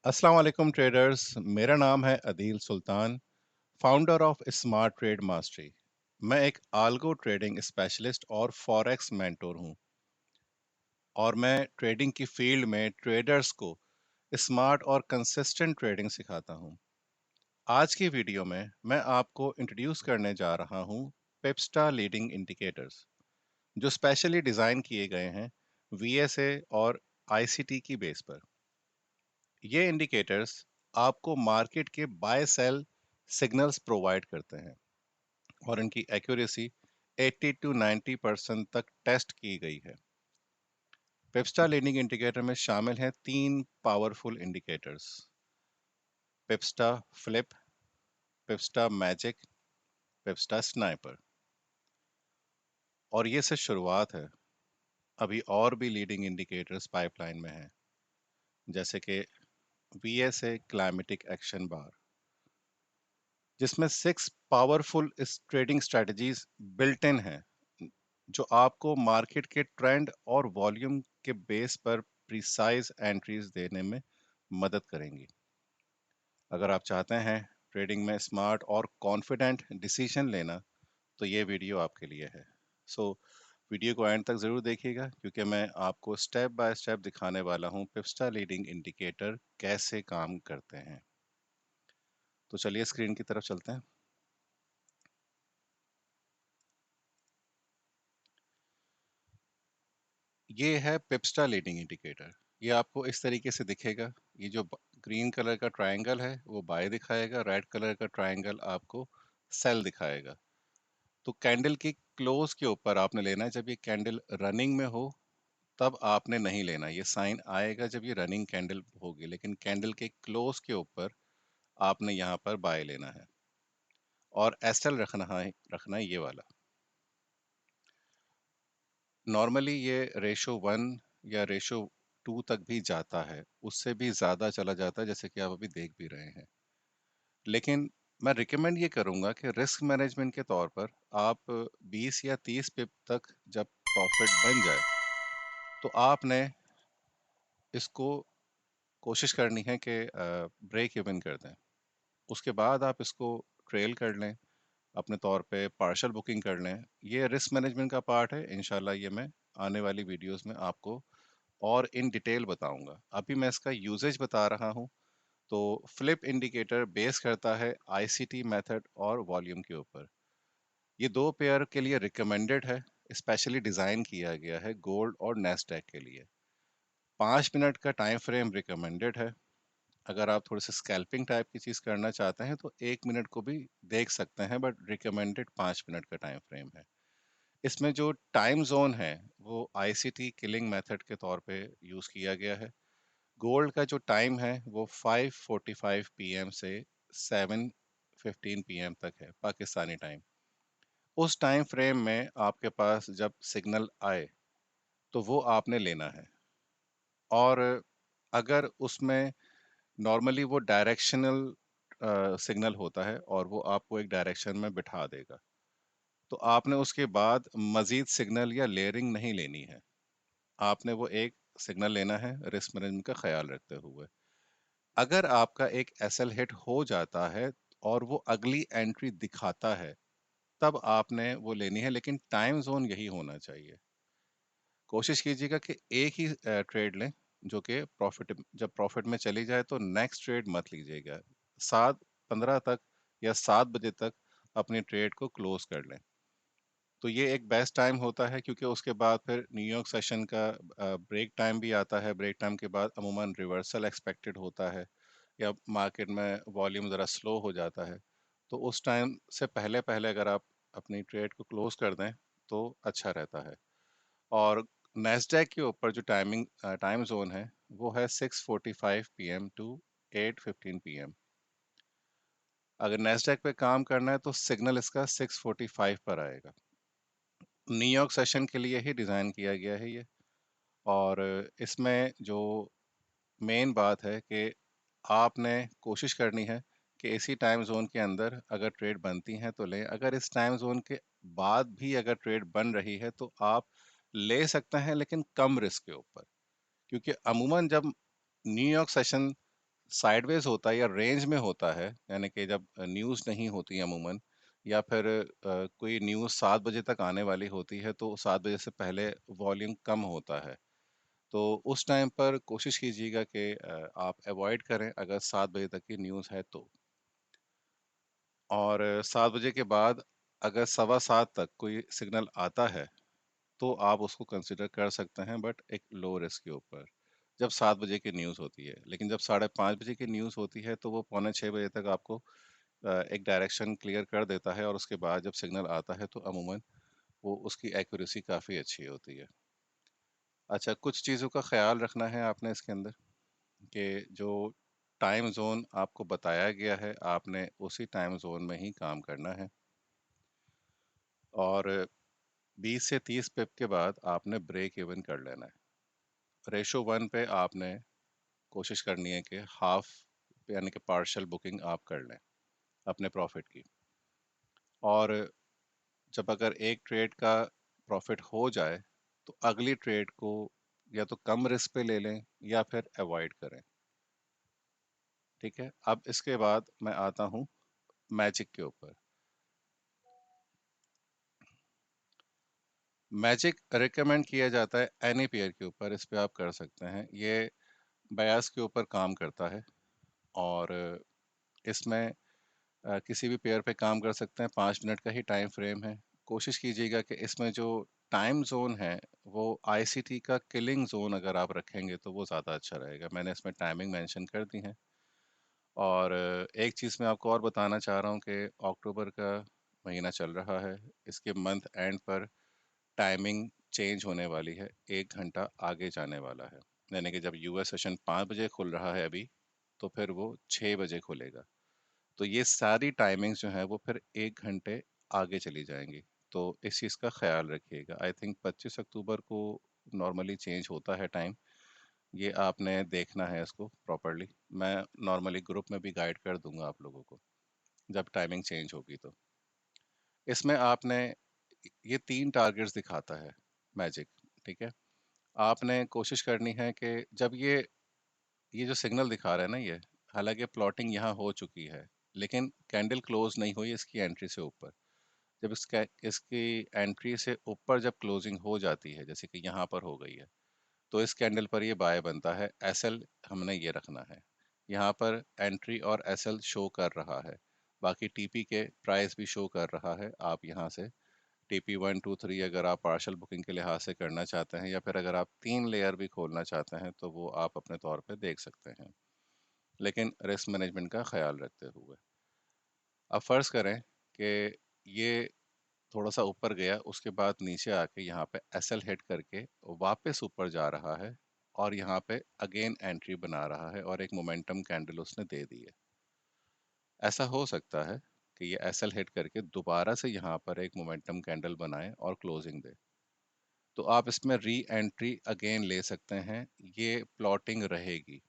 अस्सलाम वालेकुम ट्रेडर्स। मेरा नाम है Adeel Sultan, founder of smart trade mastery. मैं एक आल्गो ट्रेडिंग स्पेशलिस्ट और फॉरेक्स मेंटोर हूं और मैं ट्रेडिंग की फील्ड में ट्रेडर्स को स्मार्ट और कंसिस्टेंट ट्रेडिंग सिखाता हूं। आज की वीडियो में मैं आपको इंट्रोड्यूस करने जा रहा हूं पिप्स्टा लीडिंग इंडिकेटर्स, जो स्पेशली डिज़ाइन किए गए हैं वीएसए और आईसीटी की बेस पर। ये इंडिकेटर्स आपको मार्केट के बाय सेल सिग्नल्स प्रोवाइड करते हैं और इनकी एक्यूरेसी 80 टू 90% तक टेस्ट की गई है। पिप्स्टा लीडिंग इंडिकेटर में शामिल हैं तीन powerful indicators: Pipsta Flip, Pipsta Magic, Pipsta Sniper. और ये सिर्फ शुरुआत है, अभी और भी लीडिंग इंडिकेटर्स पाइपलाइन में हैं, जैसे कि वीएसए क्लाइमेटिक एक्शन बार, जिसमें 6 powerful trading strategies built in हैं, जो आपको मार्केट के ट्रेंड और वॉल्यूम के बेस पर प्रिसाइज एंट्रीज देने में मदद करेंगी। अगर आप चाहते हैं ट्रेडिंग में स्मार्ट और कॉन्फिडेंट डिसीजन लेना, तो ये वीडियो आपके लिए है। सो वीडियो को एंड तक ज़रूर देखिएगा, क्योंकि मैं आपको स्टेप बाय स्टेप दिखाने वाला हूँ पिप्स्टा लीडिंग इंडिकेटर कैसे काम करते हैं। तो चलिए स्क्रीन की तरफ चलते हैं। ये है पिप्स्टा लीडिंग इंडिकेटर। ये आपको इस तरीके से दिखेगा। ये जो ग्रीन कलर का ट्रायंगल है वो बाय दिखाएगा, रेड कलर का ट्रायंगल आपको सेल दिखाएगा। तो कैंडल की क्लोज के ऊपर आपने लेना है। जब ये कैंडल रनिंग में हो तब आपने नहीं लेना, ये साइन आएगा जब ये रनिंग कैंडल होगी, लेकिन कैंडल के क्लोज के ऊपर आपने यहाँ पर बाय लेना है और एसएल रखना है ये वाला। नॉर्मली ये रेशो 1 या रेशो 2 तक भी जाता है, उससे भी ज़्यादा चला जाता है, जैसे कि आप अभी देख भी रहे हैं। लेकिन मैं रिकमेंड ये करूँगा कि रिस्क मैनेजमेंट के तौर पर आप 20 या 30 पिप तक जब प्रॉफिट बन जाए, तो आपने इसको कोशिश करनी है कि ब्रेक इवन कर दें। उसके बाद आप इसको ट्रेल कर लें, अपने तौर पे पार्शल बुकिंग कर लें। ये रिस्क मैनेजमेंट का पार्ट है। इंशाल्लाह ये मैं आने वाली वीडियोस में आपको और इन डिटेल बताऊंगा। अभी मैं इसका यूजेज बता रहा हूँ। तो फ्लिप इंडिकेटर बेस करता है आईसीटी मेथड और वॉल्यूम के ऊपर। ये दो पेयर के लिए रिकमेंडेड है, स्पेशली डिज़ाइन किया गया है गोल्ड और नेस्डैक के लिए। 5 मिनट का टाइम फ्रेम रिकमेंडेड है। अगर आप थोड़े से स्कैल्पिंग टाइप की चीज़ करना चाहते हैं तो 1 मिनट को भी देख सकते हैं, बट रिकमेंडेड 5 मिनट का टाइम फ्रेम है। इसमें जो टाइम जोन है वो आईसीटी किलिंग मेथड के तौर पे यूज़ किया गया है। गोल्ड का जो टाइम है वो 5:45 पीएम से 7:15 पीएम तक है पाकिस्तानी टाइम। उस टाइम फ्रेम में आपके पास जब सिग्नल आए तो वो आपने लेना है। और अगर उसमें नॉर्मली वो डायरेक्शनल सिग्नल होता है और वो आपको एक डायरेक्शन में बिठा देगा, तो आपने उसके बाद मजीद सिग्नल या लेयरिंग नहीं लेनी है। आपने वो एक सिग्नल लेना है रिस्क मैनेजमेंट का ख्याल रखते हुए। अगर आपका एक एसएल हिट हो जाता है और वो अगली एंट्री दिखाता है, तब आपने वो लेनी है, लेकिन टाइम जोन यही होना चाहिए। कोशिश कीजिएगा कि एक ही ट्रेड लें, जो कि प्रॉफिट, जब प्रॉफिट में चली जाए तो नेक्स्ट ट्रेड मत लीजिएगा। 7:15 तक या 7 बजे तक अपनी ट्रेड को क्लोज कर लें। तो ये एक बेस्ट टाइम होता है, क्योंकि उसके बाद फिर न्यूयॉर्क सेशन का ब्रेक टाइम भी आता है। ब्रेक टाइम के बाद अमूमन रिवर्सल एक्सपेक्टेड होता है या मार्केट में वॉल्यूम ज़रा स्लो हो जाता है। तो उस टाइम से पहले पहले अगर आप अपनी ट्रेड को क्लोज कर दें तो अच्छा रहता है। और नेस्डैक के ऊपर जो टाइम जोन है वो है 6:45 पीएम टू 8:15 पीएम। अगर नेस्डैक पे काम करना है तो सिग्नल इसका 6:45 पर आएगा। न्यूयॉर्क सेशन के लिए ही डिज़ाइन किया गया है ये। और इसमें जो मेन बात है कि आपने कोशिश करनी है कि इसी टाइम जोन के अंदर अगर ट्रेड बनती हैं तो लें। अगर इस टाइम जोन के बाद भी अगर ट्रेड बन रही है तो आप ले सकते हैं, लेकिन कम रिस्क के ऊपर, क्योंकि अमूमन जब न्यूयॉर्क सेशन साइडवेज होता है या रेंज में होता है, यानी कि जब न्यूज़ नहीं होती अमूमन, या फिर कोई न्यूज़ 7 बजे तक आने वाली होती है तो 7 बजे से पहले वॉल्यूम कम होता है। तो उस टाइम पर कोशिश कीजिएगा कि आप अवॉइड करें अगर 7 बजे तक की न्यूज़ है तो। और 7 बजे के बाद अगर सवा 7 तक कोई सिग्नल आता है तो आप उसको कंसिडर कर सकते हैं, बट एक लो रिस्क के ऊपर, जब 7 बजे की न्यूज़ होती है। लेकिन जब साढ़े 5 बजे की न्यूज़ होती है तो वो पौने 6 बजे तक आपको एक डायरेक्शन क्लियर कर देता है, और उसके बाद जब सिग्नल आता है तो अमूमन वो उसकी एक्यूरेसी काफ़ी अच्छी होती है। अच्छा, कुछ चीज़ों का ख़्याल रखना है आपने इसके अंदर, कि जो टाइम ज़ोन आपको बताया गया है, आपने उसी टाइम ज़ोन में ही काम करना है। और 20 से 30 पिप के बाद आपने ब्रेक इवन कर लेना है। रेशो 1 पे आपने कोशिश करनी है कि हाफ, यानी कि पार्शियल बुकिंग आप कर लें अपने प्रॉफिट की। और जब अगर एक ट्रेड का प्रॉफिट हो जाए तो अगली ट्रेड को या तो कम रिस्क पे ले लें या फिर अवॉइड करें। ठीक है, अब इसके बाद मैं आता हूँ मैजिक के ऊपर। मैजिक रिकमेंड किया जाता है एनी पेयर के ऊपर, इस पे आप कर सकते हैं। ये बयास के ऊपर काम करता है, और इसमें किसी भी पेयर पे काम कर सकते हैं। 5 मिनट का ही टाइम फ्रेम है। कोशिश कीजिएगा कि इसमें जो टाइम जोन है वो आईसीटी का किलिंग जोन अगर आप रखेंगे तो वो ज़्यादा अच्छा रहेगा। मैंने इसमें टाइमिंग मेंशन कर दी है। और एक चीज़ मैं आपको और बताना चाह रहा हूँ कि अक्टूबर का महीना चल रहा है, इसके मंथ एंड पर टाइमिंग चेंज होने वाली है, 1 घंटा आगे जाने वाला है। यानी कि जब यूएस सेशन 5 बजे खुल रहा है अभी, तो फिर वो 6 बजे खुलेगा। तो ये सारी टाइमिंग्स जो हैं वो फिर 1 घंटे आगे चली जाएंगी। तो इस चीज़ का ख्याल रखिएगा। आई थिंक 25 अक्टूबर को नॉर्मली चेंज होता है टाइम। ये आपने देखना है इसको प्रॉपरली। मैं नॉर्मली ग्रुप में भी गाइड कर दूंगा आप लोगों को जब टाइमिंग चेंज होगी तो। इसमें आपने, ये 3 टारगेट्स दिखाता है मैजिक। ठीक है, आपने कोशिश करनी है कि जब ये जो सिग्नल दिखा रहा है ना, ये हालांकि प्लॉटिंग यहाँ हो चुकी है, लेकिन कैंडल क्लोज नहीं हुई इसकी एंट्री से ऊपर। जब इसकी एंट्री से ऊपर जब क्लोजिंग हो जाती है, जैसे कि यहाँ पर हो गई है, तो इस कैंडल पर ये बाय बनता है। एसएल हमने ये रखना है। यहाँ पर एंट्री और एसएल शो कर रहा है, बाकी टीपी के प्राइस भी शो कर रहा है। आप यहाँ से टीपी 1 2 3 अगर आप पार्शल बुकिंग के लिहाज से करना चाहते हैं, या फिर अगर आप 3 लेयर भी खोलना चाहते हैं, तो वो आप अपने तौर पे देख सकते हैं, लेकिन रिस्क मैनेजमेंट का ख्याल रखते हुए। अब फ़र्ज़ करें कि ये थोड़ा सा ऊपर गया, उसके बाद नीचे आके यहाँ पे एसएल हिट करके वापस ऊपर जा रहा है, और यहाँ पे अगेन एंट्री बना रहा है, और एक मोमेंटम कैंडल उसने दे दी है। ऐसा हो सकता है कि ये एसएल हिट करके दोबारा से यहाँ पर एक मोमेंटम कैंडल बनाए और क्लोजिंग दे। तो आप इसमें री एंट्री अगेन ले सकते हैं, ये प्लॉटिंग रहेगी।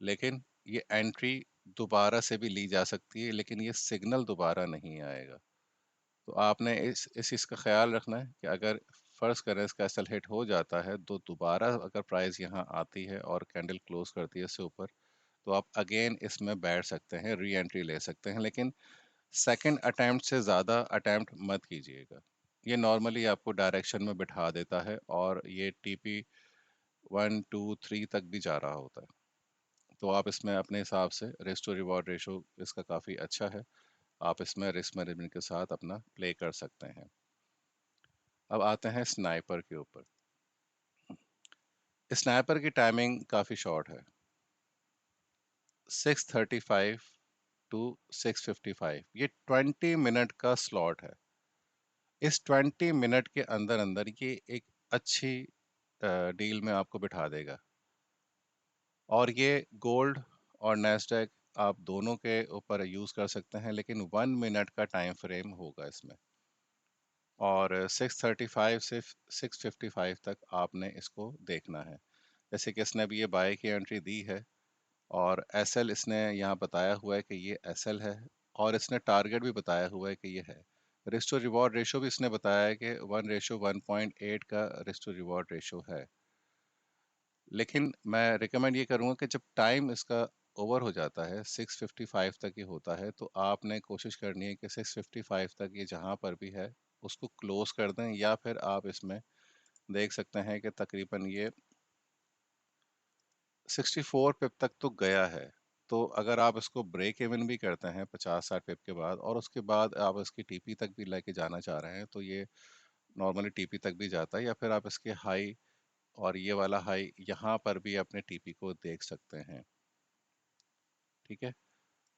लेकिन ये एंट्री दोबारा से भी ली जा सकती है, लेकिन ये सिग्नल दोबारा नहीं आएगा। तो आपने इस चीज़ का ख्याल रखना है कि अगर फ़र्ज़ करें इसका एसएल हिट हो जाता है, तो दोबारा अगर प्राइस यहाँ आती है और कैंडल क्लोज करती है इससे ऊपर, तो आप अगेन इसमें बैठ सकते हैं, री एंट्री ले सकते हैं। लेकिन सेकंड अटेम्प्ट से ज़्यादा अटेम्प्ट मत कीजिएगा। ये नॉर्मली आपको डायरेक्शन में बिठा देता है, और ये टीपी 1 2 3 तक भी जा रहा होता है। तो आप इसमें अपने हिसाब से रिस्क टू रिवॉर्ड रेशो इसका काफ़ी अच्छा है। आप इसमें रिस्क मैनेजमेंट के साथ अपना प्ले कर सकते हैं। अब आते हैं स्नाइपर के ऊपर। स्नाइपर की टाइमिंग काफ़ी शॉर्ट है, 6:35 टू 6:55। ये 20 मिनट का स्लॉट है। इस 20 मिनट के अंदर अंदर ये एक अच्छी डील में आपको बिठा देगा। और ये गोल्ड और नेस्डैक आप दोनों के ऊपर यूज़ कर सकते हैं, लेकिन 1 मिनट का टाइम फ्रेम होगा इसमें। और 6:35 से 6:55 तक आपने इसको देखना है। जैसे कि इसने अभी ये बाय की एंट्री दी है, और एसएल इसने यहाँ बताया हुआ है कि ये एसएल है, और इसने टारगेट भी बताया हुआ है कि ये है। रिस्क टू रिवॉर्ड रेशो भी इसने बताया है कि 1:1.8 का रिस्क टू रिवॉर्ड रेशो है। लेकिन मैं रिकमेंड ये करूँगा कि जब टाइम इसका ओवर हो जाता है, 6:55 तक ये होता है, तो आपने कोशिश करनी है कि 6:55 तक ये जहाँ पर भी है, उसको क्लोज़ कर दें, या फिर आप इसमें देख सकते हैं कि तकरीबन ये 64 पिप तक तो गया है। तो अगर आप इसको ब्रेक इवन भी करते हैं 50-60 पिप के बाद, और उसके बाद आप इसकी टीपी तक भी लेके जाना चाह रहे हैं, तो ये नॉर्मली टीपी तक भी जाता है, या फिर आप इसके हाई और ये वाला हाई यहाँ पर भी अपने टीपी को देख सकते हैं। ठीक है?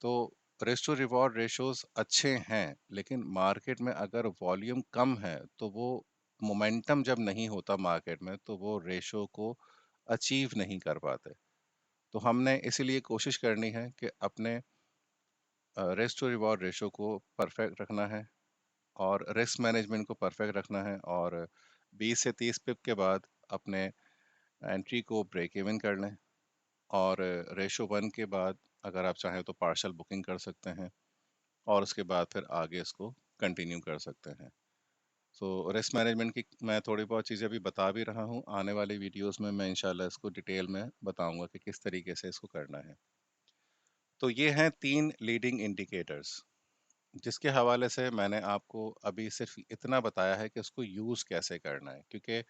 तो रिस्क टू रिवॉर्ड रेशोज़ अच्छे हैं, लेकिन मार्केट में अगर वॉल्यूम कम है, तो वो मोमेंटम जब नहीं होता मार्केट में, तो वो रेशो को अचीव नहीं कर पाते। तो हमने इसीलिए कोशिश करनी है कि अपने रिस्क टू रिवॉर्ड रेशो को परफेक्ट रखना है, और रिस्क मैनेजमेंट को परफेक्ट रखना है, और 20 से 30 पिप के बाद अपने एंट्री को ब्रेक इवन कर लें, और रेशो 1 के बाद अगर आप चाहें तो पार्शियल बुकिंग कर सकते हैं, और उसके बाद फिर आगे इसको कंटिन्यू कर सकते हैं। सो रिस्क मैनेजमेंट की मैं थोड़ी बहुत चीज़ें अभी बता भी रहा हूँ, आने वाली वीडियोस में मैं इंशाल्लाह इसको डिटेल में बताऊंगा कि किस तरीके से इसको करना है। तो ये हैं 3 लीडिंग इंडिकेटर्स, जिसके हवाले से मैंने आपको अभी सिर्फ इतना बताया है कि उसको यूज़ कैसे करना है, क्योंकि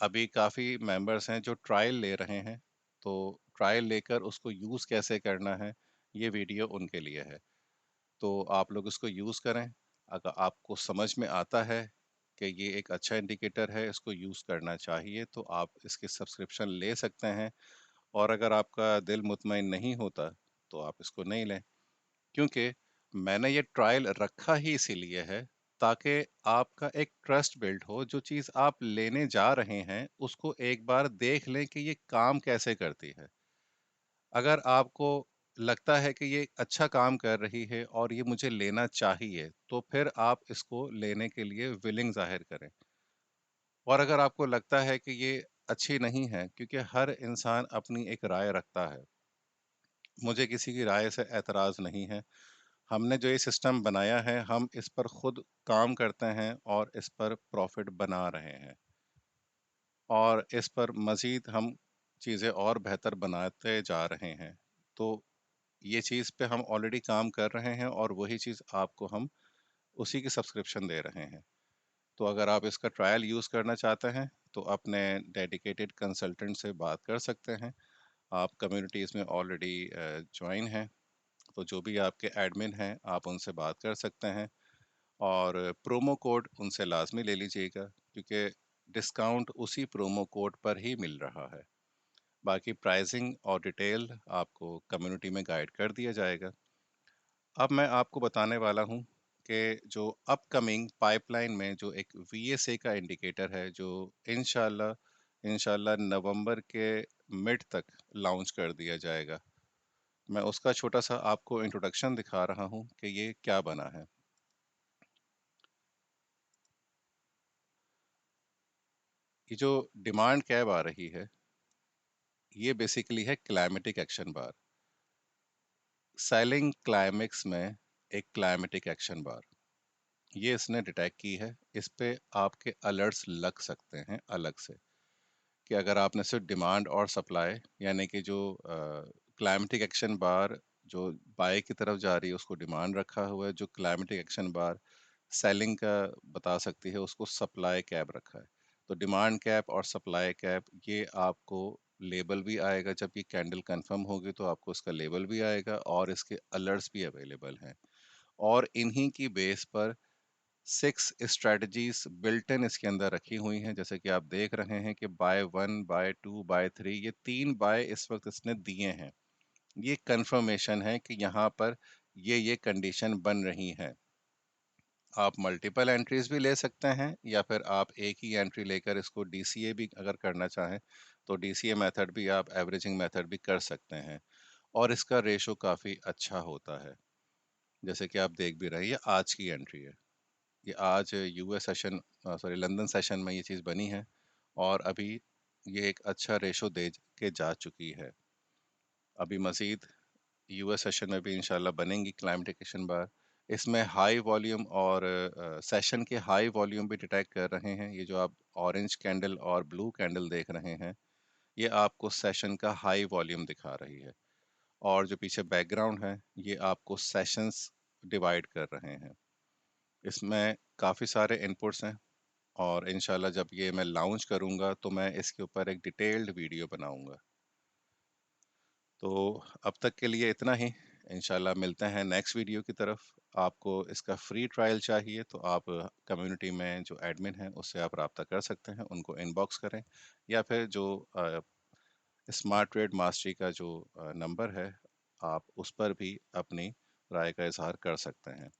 अभी काफ़ी मेंबर्स हैं जो ट्रायल ले रहे हैं, तो ट्रायल लेकर उसको यूज़ कैसे करना है, ये वीडियो उनके लिए है। तो आप लोग इसको यूज़ करें। अगर आपको समझ में आता है कि ये एक अच्छा इंडिकेटर है, इसको यूज़ करना चाहिए, तो आप इसकी सब्सक्रिप्शन ले सकते हैं, और अगर आपका दिल मुतमईन नहीं होता, तो आप इसको नहीं लें। क्योंकि मैंने ये ट्रायल रखा ही इसीलिए है, ताकि आपका एक ट्रस्ट बिल्ड हो, जो चीज़ आप लेने जा रहे हैं, उसको एक बार देख लें कि ये काम कैसे करती है। अगर आपको लगता है कि ये अच्छा काम कर रही है और ये मुझे लेना चाहिए, तो फिर आप इसको लेने के लिए विलिंग ज़ाहिर करें। और अगर आपको लगता है कि ये अच्छी नहीं है, क्योंकि हर इंसान अपनी एक राय रखता है, मुझे किसी की राय से एतराज़ नहीं है। हमने जो ये सिस्टम बनाया है, हम इस पर खुद काम करते हैं और इस पर प्रॉफ़िट बना रहे हैं, और इस पर मज़ीद हम चीज़ें और बेहतर बनाते जा रहे हैं। तो ये चीज़ पे हम ऑलरेडी काम कर रहे हैं, और वही चीज़ आपको हम उसी की सब्सक्रिप्शन दे रहे हैं। तो अगर आप इसका ट्रायल यूज़ करना चाहते हैं, तो अपने डेडिकेटेड कंसल्टेंट से बात कर सकते हैं। आप कम्युनिटीज़ में ऑलरेडी जॉइन हैं, तो जो भी आपके एडमिन हैं, आप उनसे बात कर सकते हैं, और प्रोमो कोड उनसे लाज़मी ले लीजिएगा, क्योंकि डिस्काउंट उसी प्रोमो कोड पर ही मिल रहा है। बाकी प्राइसिंग और डिटेल आपको कम्युनिटी में गाइड कर दिया जाएगा। अब मैं आपको बताने वाला हूँ कि जो अपकमिंग पाइपलाइन में जो एक वीएसए का इंडिकेटर है, जो इंशाल्लाह इंशाल्लाह नवंबर के मिड तक लॉन्च कर दिया जाएगा। मैं उसका छोटा सा आपको इंट्रोडक्शन दिखा रहा हूँ कि ये क्या बना है। ये जो डिमांड कैब आ रही है, ये बेसिकली है क्लाइमेटिक एक्शन बार। सेलिंग क्लाइमेक्स में एक क्लाइमेटिक एक्शन बार, ये इसने डिटेक्ट की है। इस पे आपके अलर्ट्स लग सकते हैं अलग से, कि अगर आपने सिर्फ डिमांड और सप्लाई, यानी कि जो क्लाइमेटिक एक्शन बार जो बाय की तरफ जा रही है, उसको डिमांड रखा हुआ है, जो क्लाइमेटिक एक्शन बार सेलिंग का बता सकती है, उसको सप्लाई कैप रखा है। तो डिमांड कैप और सप्लाई कैप, ये आपको लेबल भी आएगा जब ये कैंडल कंफर्म होगी, तो आपको इसका लेबल भी आएगा, और इसके अलर्ट्स भी अवेलेबल हैं। और इन्हीं की बेस पर 6 स्ट्रेटजीज बिल्ट इन इसके अंदर रखी हुई हैं, जैसे कि आप देख रहे हैं कि बाय 1, बाय 2, बाय 3, ये 3 बाय इस वक्त इसने दिए हैं। ये कंफर्मेशन है कि यहाँ पर ये कंडीशन बन रही है। आप मल्टीपल एंट्रीज भी ले सकते हैं, या फिर आप एक ही एंट्री लेकर इसको डीसीए भी अगर करना चाहें, तो डीसीए मेथड भी, आप एवरेजिंग मेथड भी कर सकते हैं, और इसका रेशो काफ़ी अच्छा होता है। जैसे कि आप देख भी रहे हैं, ये आज की एंट्री है। ये आज US session, sorry London session में ये चीज़ बनी है, और अभी ये एक अच्छा रेशो दे के जा चुकी है। अभी मज़ीद यूएस सेशन में भी इंशाल्लाह बनेंगी क्लाइमेटिकेशन बार। इसमें हाई वॉल्यूम और सेशन के हाई वॉल्यूम भी डिटेक्ट कर रहे हैं। ये जो आप ऑरेंज कैंडल और ब्लू कैंडल देख रहे हैं, ये आपको सेशन का हाई वॉल्यूम दिखा रही है, और जो पीछे बैकग्राउंड है ये आपको सेशंस डिवाइड कर रहे हैं। इसमें काफ़ी सारे इनपुट्स हैं, और इंशाल्लाह जब ये मैं लॉन्च करूँगा तो मैं इसके ऊपर एक डिटेल्ड वीडियो बनाऊँगा। तो अब तक के लिए इतना ही। इंशाल्लाह मिलते हैं नेक्स्ट वीडियो की तरफ। आपको इसका फ्री ट्रायल चाहिए तो आप कम्युनिटी में जो एडमिन हैं उससे आप रब्ता कर सकते हैं, उनको इनबॉक्स करें, या फिर जो स्मार्ट ट्रेड मास्टरी का जो नंबर है, आप उस पर भी अपनी राय का इजहार कर सकते हैं।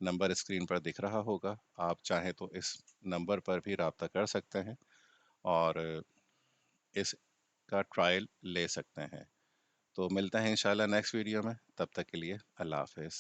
नंबर स्क्रीन पर दिख रहा होगा, आप चाहें तो इस नंबर पर भी रब्ता कर सकते हैं और इसका ट्रायल ले सकते हैं। तो मिलते हैं इंशाल्लाह नेक्स्ट वीडियो में, तब तक के लिए अल्लाह हाफिज़।